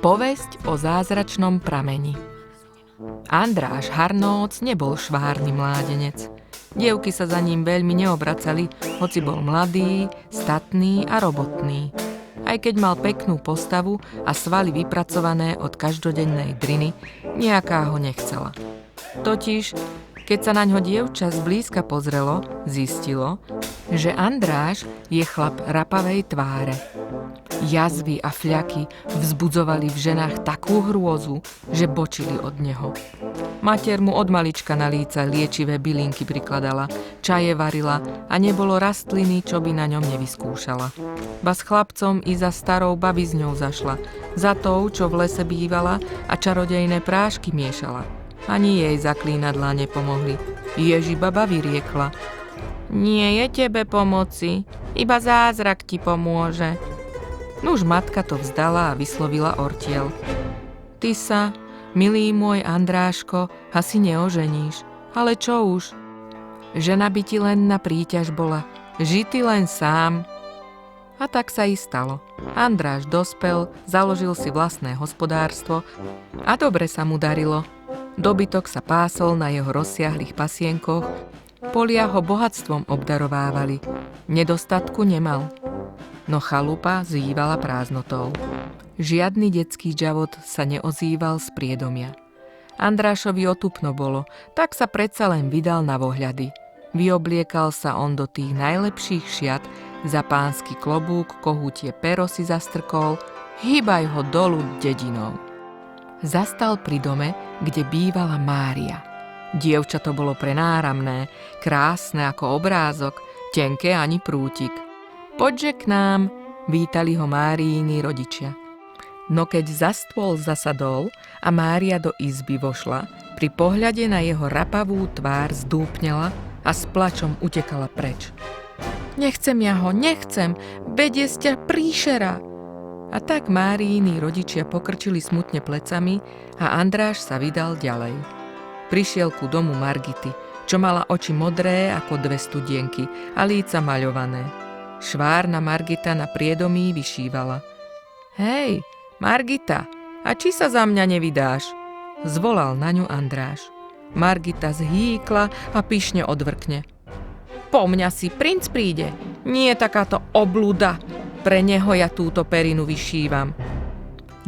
Povesť o zázračnom prameni. Andráš Harnóc nebol švárny mládenec. Dievky sa za ním veľmi neobracali, hoci bol mladý, statný a robotný. Aj keď mal peknú postavu a svaly vypracované od každodennej driny, nejaká ho nechcela. Totiž, keď sa naňho dievča zblízka pozrelo, zistilo, že Andráš je chlap rapavej tváre. Jazvy a fľaky vzbudzovali v ženách takú hrôzu, že bočili od neho. Mater mu od malička na líca liečivé bylinky prikladala, čaje varila a nebolo rastliny, čo by na ňom nevyskúšala. Ba s chlapcom i za starou babizňou zašla, za tou, čo v lese bývala a čarodejné prášky miešala. Ani jej zaklínadlá nepomohli. Ježi baba vyriekla: Nie je tebe pomoci, iba zázrak ti pomôže. Nuž matka to vzdala a vyslovila ortiel: Ty sa, milý môj Andráško, asi neoženíš, ale čo už? Žena by ti len na príťaž bola, žity len sám. A tak sa i stalo. Andráš dospel, založil si vlastné hospodárstvo a dobre sa mu darilo. Dobytok sa pásol na jeho rozsiahlých pasienkoch, polia ho bohatstvom obdarovávali, nedostatku nemal. No chalupa zývala prázdnotou. Žiadny detský džavot sa neozýval z priedomia. Andrášovi otupno bolo, tak sa predsa len vydal na vohľady. Vyobliekal sa on do tých najlepších šiat, za pánsky klobúk, kohútie pero si zastrkol, hýbaj ho dolu dedinou. Zastal pri dome, kde bývala Mária. Dievča to bolo prenáramné, krásne ako obrázok, tenké ani prútik. Poďže k nám, vítali ho Máriini rodičia. No keď za stôl zasadol a Mária do izby vošla, pri pohľade na jeho rapavú tvár zdúpnela a s plačom utekala preč. Nechcem ja ho, nechcem, vedie sťa príšera. A tak Máriini rodičia pokrčili smutne plecami a Andráš sa vydal ďalej. Prišiel ku domu Margity, čo mala oči modré ako dve studienky a líca maľované. Švárna Margita na priedomí vyšívala. Hej, Margita, a či sa za mňa nevydáš? Zvolal na ňu Andráš. Margita zhýkla a pyšne odvrkne. Po mňa si princ príde, nie takáto oblúda, pre neho ja túto perinu vyšívam.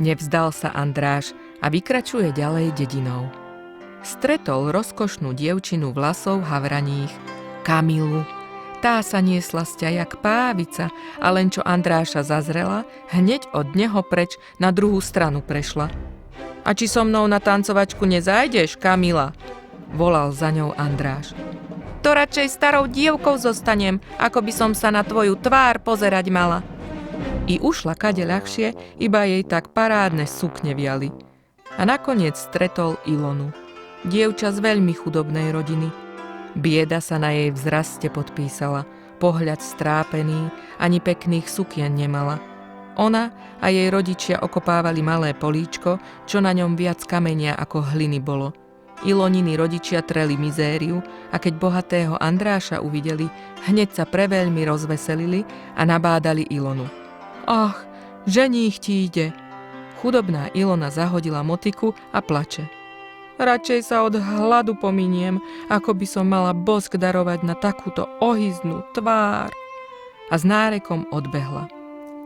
Nevzdal sa Andráš a vykračuje ďalej dedinou. Stretol rozkošnú dievčinu vlasov havraních, Kamilu. Tá sa niesla sťa jak pávica a len čo Andráša zazrela, hneď od neho preč na druhú stranu prešla. A či so mnou na tancovačku nezájdeš, Kamila? Volal za ňou Andráš. To radšej starou dievkou zostanem, ako by som sa na tvoju tvár pozerať mala. I ušla kade ľahšie, iba jej tak parádne sukne viali. A nakoniec stretol Ilonu. Dievča z veľmi chudobnej rodiny. Bieda sa na jej vzraste podpísala, pohľad strápený, ani pekných sukien nemala. Ona a jej rodičia okopávali malé políčko, čo na ňom viac kamenia ako hliny bolo. Iloniny rodičia treli mizériu a keď bohatého Andráša uvideli, hneď sa preveľmi rozveselili a nabádali Ilonu. Ach, ženích ti ide. Chudobná Ilona zahodila motiku a plače. Radšej sa od hladu pominiem, ako by som mala bosk darovať na takúto ohyznú tvár. A s nárekom odbehla.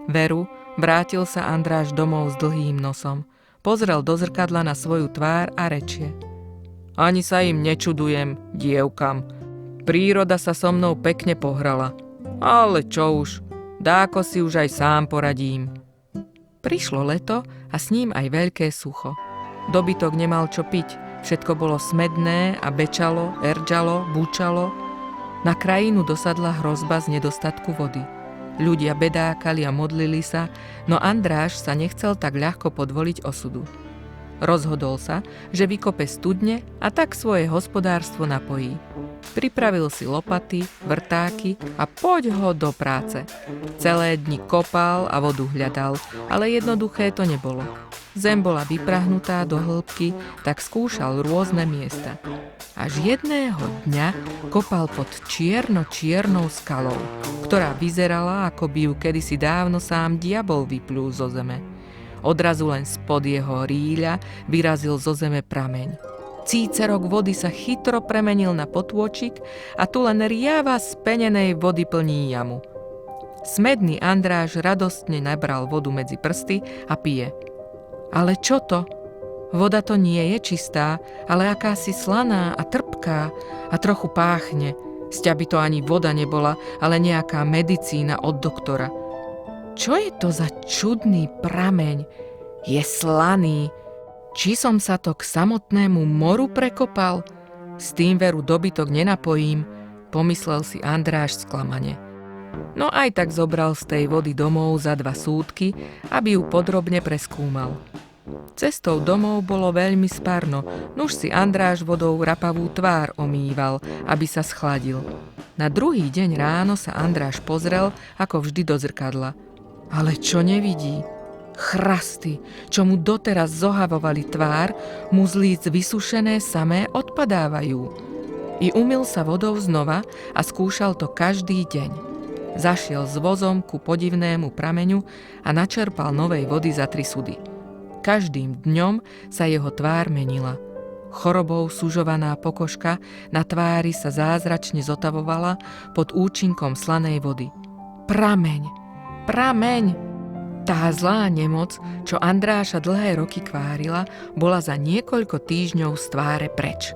Veru, vrátil sa Andráš domov s dlhým nosom. Pozrel do zrkadla na svoju tvár a rečie. Ani sa im nečudujem, dievkam. Príroda sa so mnou pekne pohrala. Ale čo už, dáko si už aj sám poradím. Prišlo leto a s ním aj veľké sucho. Dobytok nemal čo piť, všetko bolo smedné a bečalo, erdžalo, búčalo. Na krajinu dosadla hrozba z nedostatku vody. Ľudia bedákali a modlili sa, no Andráš sa nechcel tak ľahko podvoliť osudu. Rozhodol sa, že vykope studne a tak svoje hospodárstvo napojí. Pripravil si lopaty, vrtáky a poď ho do práce. Celé dni kopal a vodu hľadal, ale jednoduché to nebolo. Zem bola vyprahnutá do hĺbky, tak skúšal rôzne miesta. Až jedného dňa kopal pod čiernou skalou, ktorá vyzerala, ako by ju kedysi dávno sám diabol vyplul zo zeme. Odrazu len spod jeho rýľa vyrazil zo zeme prameň. Cícerok vody sa chytro premenil na potôčik a tu len riava spenenej vody plní jamu. Smedný Andráš radostne nabral vodu medzi prsty a pije. Ale čo to? Voda to nie je čistá, ale akási slaná a trpká a trochu páchne. Sťa by to ani voda nebola, ale nejaká medicína od doktora. Čo je to za čudný prameň? Je slaný. Či som sa to k samotnému moru prekopal? S tým veru dobytok nenapojím, pomyslel si Andráš sklamane. No aj tak zobral z tej vody domov za 2 súdky, aby ju podrobne preskúmal. Cestou domov bolo veľmi sparno, nuž si Andráš vodou rapavú tvár omýval, aby sa schladil. Na druhý deň ráno sa Andráš pozrel, ako vždy do zrkadla. Ale čo nevidí? Chrasty, čo mu doteraz zohavovali tvár, mu z líc vysušené samé odpadávajú. I umyl sa vodou znova a skúšal to každý deň. Zašiel s vozom ku podivnému prameňu a načerpal novej vody za 3 sudy. Každým dňom sa jeho tvár menila. Chorobou sužovaná pokožka na tvári sa zázračne zotavovala pod účinkom slanej vody. Prameň! Prameň! Tá zlá nemoc, čo Andráša dlhé roky kvárila, bola za niekoľko týždňov z tváre preč.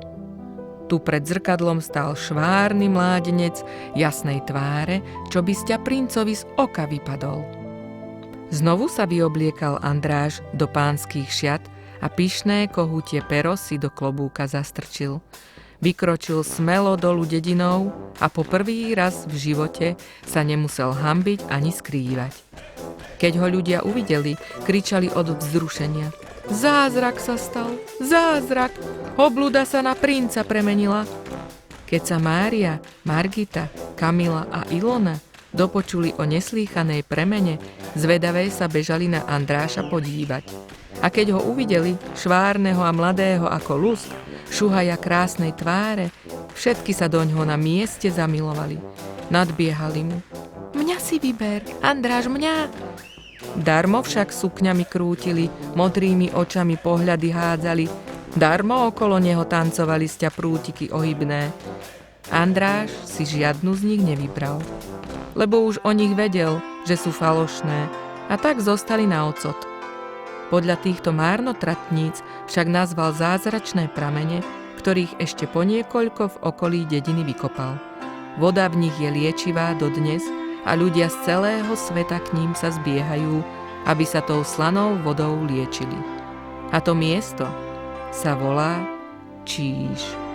Tu pred zrkadlom stál švárny mládenec jasnej tváre, čo by sťa princovi z oka vypadol. Znovu sa vyobliekal Andráš do pánskych šiat a pyšné kohutie pero si do klobúka zastrčil. Vykročil smelo dolu dedinou a po prvý raz v živote sa nemusel hanbiť ani skrývať. Keď ho ľudia uvideli, kričali od vzrušenia. Zázrak sa stal! Zázrak! Obluda sa na princa premenila! Keď sa Mária, Margita, Kamila a Ilona dopočuli o neslýchanej premene, zvedavé sa bežali na Andráša podívať. A keď ho uvideli, švárneho a mladého ako lusk, šuhaja krásnej tváre, všetky sa doňho na mieste zamilovali. Nadbiehali mu. Mňa si vyber, Andráš, mňa! Darmo však sukňami krútili, modrými očami pohľady hádzali, darmo okolo neho tancovali sťa prútiky ohybné. Andráš si žiadnu z nich nevybral, lebo už o nich vedel, že sú falošné, a tak zostali na ocot. Podľa týchto márnotratníc však nazval zázračné pramene, ktorých ešte po niekoľko v okolí dediny vykopal. Voda v nich je liečivá dodnes a ľudia z celého sveta k ním sa zbiehajú, aby sa tou slanou vodou liečili. A to miesto sa volá Číž.